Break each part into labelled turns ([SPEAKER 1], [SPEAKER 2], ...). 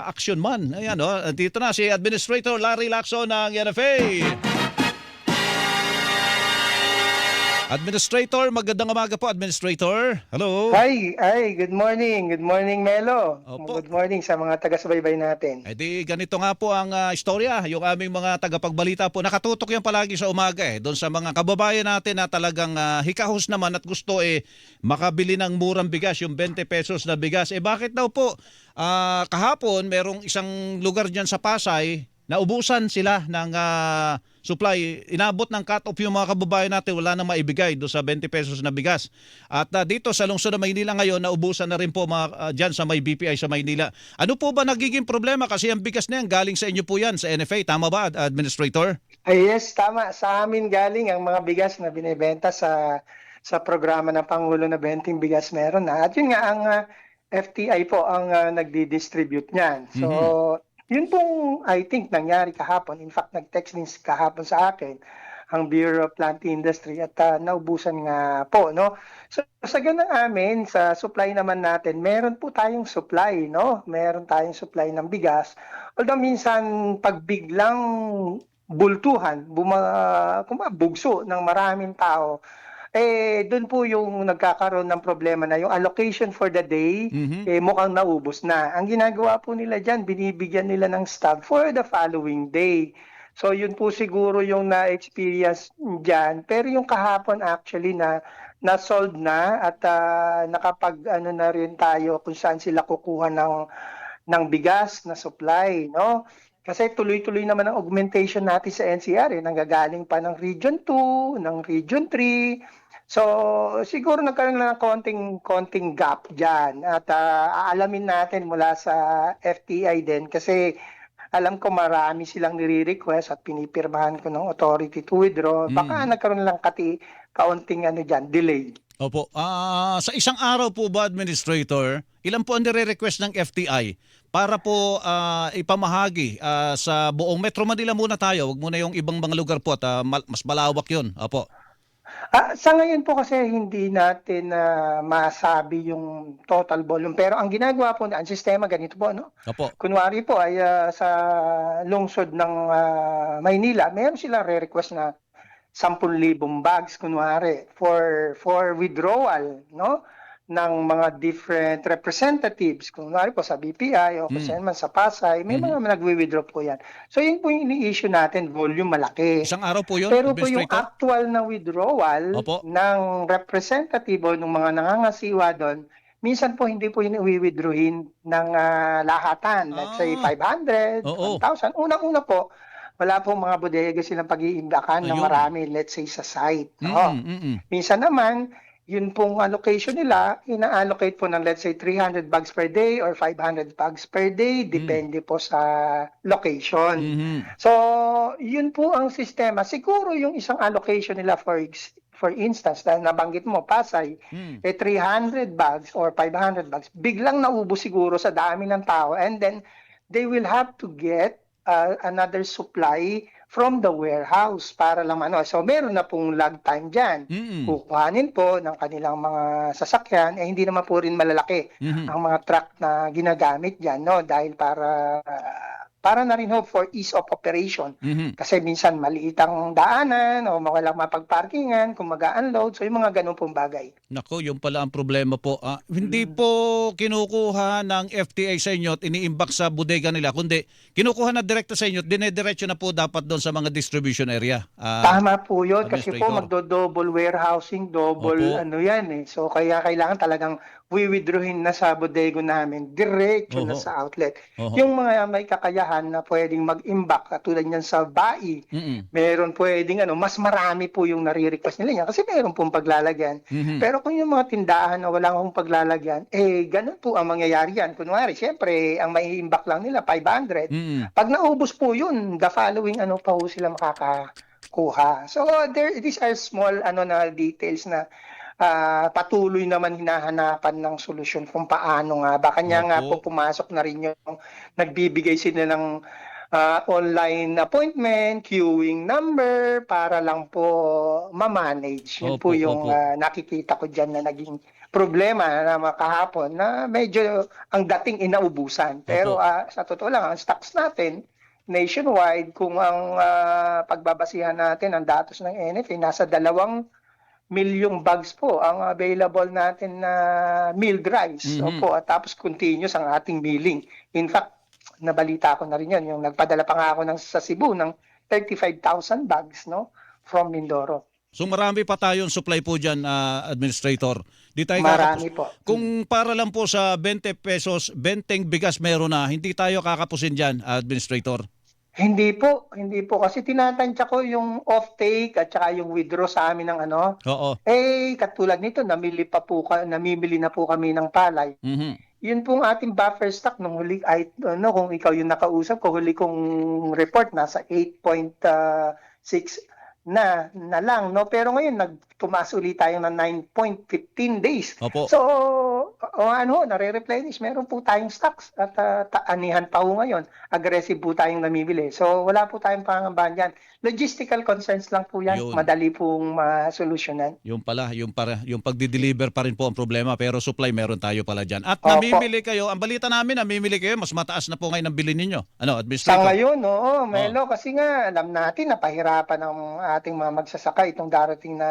[SPEAKER 1] action man. Ayan, dito na si Administrator Larry Lacson ng NFA. Administrator, magandang umaga po, Administrator. Hello.
[SPEAKER 2] Hi, good morning. Good morning, Melo.
[SPEAKER 1] Opo.
[SPEAKER 2] Good morning sa mga taga-subaybay natin.
[SPEAKER 1] Eh di ganito nga po ang istorya. Yung aming mga tagapagbalita po, nakatutok yan palagi sa umaga doon sa mga kababayan natin na talagang hikahos naman at gusto makabili ng murang bigas, yung 20 pesos na bigas. Bakit daw po kahapon merong isang lugar dyan sa Pasay, naubusan sila ng supply. Inabot ng cut-off yung mga kababayan natin, wala nang maibigay do sa 20 pesos na bigas. At dito sa lungsod ng Maynila ngayon, naubusan na rin po dyan sa may BPI sa Maynila. Ano po ba nagiging problema? Kasi ang bigas na yan, galing sa inyo po yan, sa NFA. Tama ba, Administrator?
[SPEAKER 2] Yes, tama. Sa amin galing ang mga bigas na binebenta sa programa ng Pangulo na 20 bigas meron na. At yun nga, ang FTI po ang nagdi-distribute niyan. So, yun pong I think nangyari kahapon. In fact, nag-text din kahapon sa akin ang Bureau of Plant Industry at naubusan nga po, no? So sa ganang amin, sa supply naman natin, meron po tayong supply, no? Meron tayong supply ng bigas. Although minsan pag biglang bultuhan, bugso ng maraming tao, doon po yung nagkakaroon ng problema na yung allocation for the day, mukhang naubos na. Ang ginagawa po nila dyan, binibigyan nila ng stock for the following day. So yun po siguro yung na-experience dyan. Pero yung kahapon actually na-solve na at nakapag-ano na rin tayo kung saan sila kukuha ng bigas na supply, no? Kasi tuloy-tuloy naman ang augmentation natin sa NCR, nanggagaling pa ng Region 2, ng Region 3. So, siguro nagkaroon lang ng konting gap dyan. At aalamin natin mula sa FTI din kasi alam ko marami silang nire-request at pinipirmahan ko ng authority to withdraw. Baka nagkaroon lang kaunting delay.
[SPEAKER 1] Opo. Sa isang araw po ba, Administrator, ilan po ang nire-request ng FTI para po ipamahagi sa buong Metro Manila muna tayo? Wag muna yung ibang mga lugar po at mas malawak yun. Opo.
[SPEAKER 2] Sa ngayon po kasi hindi natin masabi yung total volume. Pero ang ginagawa po, ang sistema ganito po, no?
[SPEAKER 1] Opo.
[SPEAKER 2] Kunwari po ay sa lungsod ng Maynila, meron sila re-request na 10,000 bags kunwari for withdrawal, no, ng mga different representatives. Kunwari po sa BPI o kasi naman sa Pasay, may mga nagwi-withdraw po yan. So yun po yung ini-issue natin, volume malaki.
[SPEAKER 1] Isang araw po yun,
[SPEAKER 2] Pero po yung
[SPEAKER 1] Administrator?
[SPEAKER 2] actual na withdrawal
[SPEAKER 1] Opo.
[SPEAKER 2] ng representative o ng mga nangangasiwa doon, minsan po hindi po yun i-withdrawin ng lahatan. Let's say 500,
[SPEAKER 1] Oo.
[SPEAKER 2] 1,000. Unang-una po, wala pong mga bodega silang pag-iimbakan na
[SPEAKER 1] Ayun.
[SPEAKER 2] marami, let's say sa site.
[SPEAKER 1] Mm-mm.
[SPEAKER 2] Minsan naman, yun pong allocation nila, ina-allocate po ng let's say 300 bags per day or 500 bags per day, depende po sa location. So, yun po ang sistema. Siguro yung isang allocation nila for instance, na nabanggit mo, Pasay, 300 bags or 500 bags, biglang naubos siguro sa dami ng tao and then they will have to get another supply from the warehouse para lang So meron na pong lag time dyan. Kukuhanin po ng kanilang mga sasakyan, hindi naman po rin malalaki ang mga truck na ginagamit dyan, no? Dahil para na rin ho for ease of operation. Kasi minsan maliit ang daanan o walang mapagparkingan kung mag-unload. So yung mga ganun pong bagay.
[SPEAKER 1] Nako, yung pala ang problema po. Hindi po kinukuha ng FTA sa inyo at iniimbak sa bodega nila, kundi kinukuha na direkta sa inyo at dinediretso na po dapat doon sa mga distribution area.
[SPEAKER 2] Tama po yun. Kasi po
[SPEAKER 1] Administrator.
[SPEAKER 2] magdo-double warehousing, double
[SPEAKER 1] Opo.
[SPEAKER 2] yan eh. So kaya kailangan talagang withdrawin na sa bodega namin, diretso na
[SPEAKER 1] Oho.
[SPEAKER 2] sa outlet.
[SPEAKER 1] Oho.
[SPEAKER 2] Yung mga may kakayahan na pwedeng mag-imbak, katulad niyan sa bai, meron pwedeng mas marami po yung nare-request nila yan kasi meron pong paglalagyan. Pero kung yung mga tindahan na wala akong paglalagyan, ganun po ang mangyayari yan. Kunwari, siyempre, ang mai-imbak lang nila, 500. Pag naubos po yun, the following pa po sila makakakuha. So, these are small na details na patuloy naman hinahanapan ng solusyon kung paano nga. Baka niya nga po pumasok na rin yung nagbibigay sila ng online appointment, queuing number para lang po ma-manage. Yun po
[SPEAKER 1] Opo,
[SPEAKER 2] yung
[SPEAKER 1] opo.
[SPEAKER 2] nakikita ko dyan na naging problema na kahapon na medyo ang dating inaubusan. Pero
[SPEAKER 1] Opo.
[SPEAKER 2] sa totoo lang, ang stocks natin nationwide, kung ang pagbabasihan natin ang datos ng NFA, nasa 2 milyong bags po ang available natin na milled rice.
[SPEAKER 1] Mhm.
[SPEAKER 2] Opo, at tapos continuous ang ating milling. In fact, nabalita ko na rin yan, yung nagpadala pa nga ako sa Cebu ng 35,000 bags, no, from Mindoro.
[SPEAKER 1] So marami pa tayong supply po dyan, Administrator. Di tayo
[SPEAKER 2] Marami po.
[SPEAKER 1] Kung para lang po sa 20 pesos, 20 bigas meron na, hindi tayo kakapusin dyan, Administrator.
[SPEAKER 2] Hindi po, hindi po. Kasi tinatansya ko yung offtake at saka yung withdraw sa amin ng ano.
[SPEAKER 1] Oo.
[SPEAKER 2] Katulad nito, namimili na po kami ng palay.
[SPEAKER 1] Mhm.
[SPEAKER 2] Yun pong ating buffer stock nung huli, kung ikaw yung nakausap ko, huli kong report, nasa 8.6 na lang, no? Pero ngayon, tumaas ulit tayo ng 9.15 days.
[SPEAKER 1] Opo.
[SPEAKER 2] So, nare-replenish. Meron po tayong stocks at anihan pa ho ngayon. Aggressive po tayong namimili. So, wala po tayong pangambahan dyan. Logistical concerns lang po yan.
[SPEAKER 1] Yun.
[SPEAKER 2] Madali pong masolusyonan.
[SPEAKER 1] Yung pala, yung pagdi-deliver pa rin po ang problema, pero supply meron tayo pala dyan. At
[SPEAKER 2] Opo.
[SPEAKER 1] namimili kayo, ang balita namin, namimili kayo, mas mataas na po ngayon ang bilhin ninyo. Ano,
[SPEAKER 2] Sa
[SPEAKER 1] Administrator?
[SPEAKER 2] ngayon, oo, Melo, kasi nga alam natin na pahirapan ng ating mga magsasaka itong darating na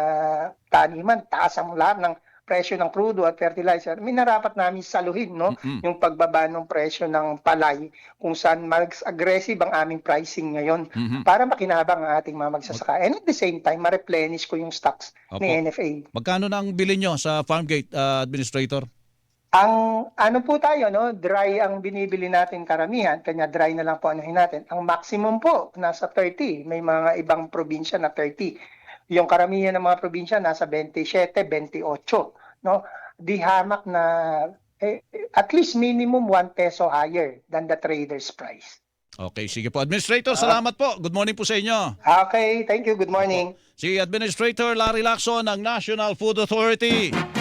[SPEAKER 2] taniman. Taas ang lahat ng presyo ng crudo at fertilizer. Minarapat namin saluhin, no,
[SPEAKER 1] Mm-mm.
[SPEAKER 2] yung pagbaba ng presyo ng palay, kung saan mas aggressive ang aming pricing ngayon
[SPEAKER 1] Mhm.
[SPEAKER 2] para makinabang ang ating mga magsasaka. And at the same time, ma-replenish ko yung stocks
[SPEAKER 1] Opo.
[SPEAKER 2] ni NFA.
[SPEAKER 1] Magkano na ang bilhin nyo sa Farmgate, Administrator?
[SPEAKER 2] Ang ano po tayo, no, dry ang binibili natin karamihan, kanya dry na lang po anuhin natin. Ang maximum po nasa 30, may mga ibang probinsya na 30. Yung karamihan ng mga probinsya nasa 27, 28, no? Di hamak na at least minimum 1 peso higher than the trader's price.
[SPEAKER 1] Okay, sige po. Administrator, salamat po. Good morning po sa inyo.
[SPEAKER 2] Okay, thank you. Good morning.
[SPEAKER 1] Si Administrator Larry Lacson ng National Food Authority.